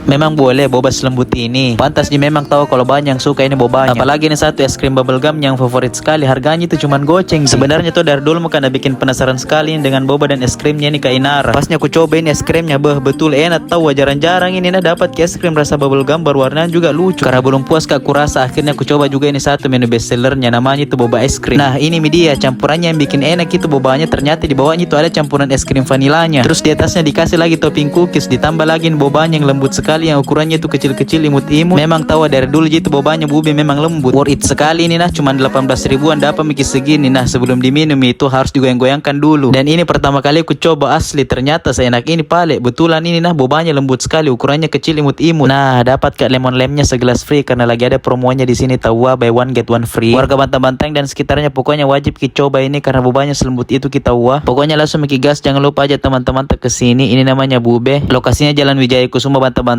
Memang boleh boba selembut ini. Pantas dia memang tahu kalau banyak yang suka ini bobanya. Apalagi ini satu es krim bubble gum yang favorit sekali. Harganya itu cuman goceng. Sebenarnya tuh dari dulu karena bikin penasaran sekali dengan boba dan es krimnya ini Kak Inara. Pasnya aku cobain es krimnya, betul enak tahu. Jarang-jarang ini dapat es krim rasa bubble gum berwarna juga lucu. Karena belum puas Kak kurasa, akhirnya aku coba juga ini satu menu bestsellernya, namanya itu boba es krim. Nah ini dia campurannya yang bikin enak itu bobanya. Ternyata di bawahnya itu ada campuran es krim vanilanya. Terus di atasnya dikasih lagi topping cookies, ditambah lagi bobanya yang lembut sekali, yang ukurannya itu kecil-kecil imut-imut. Memang tahu dari dulu gitu bobanya Bube memang lembut. Worth it sekali ini cuma 18 ribuan dapat mikir segini. Sebelum diminum itu harus juga yang goyangkan dulu. Dan ini pertama kali aku coba asli, ternyata seenak ini pale. Betulan ini bobanya lembut sekali, ukurannya kecil imut-imut. Dapat Kak lemon lemnya segelas free karena lagi ada promonya di sini tahu, buy one get one free. Warga Bantang-Bantang dan sekitarnya pokoknya wajib kita coba ini karena bobanya selembut itu kita Pokoknya langsung gas, jangan lupa aja teman-teman ke sini. Ini namanya Bube. Lokasinya Jalan Wijaya Kusuma Bantang-Bantang.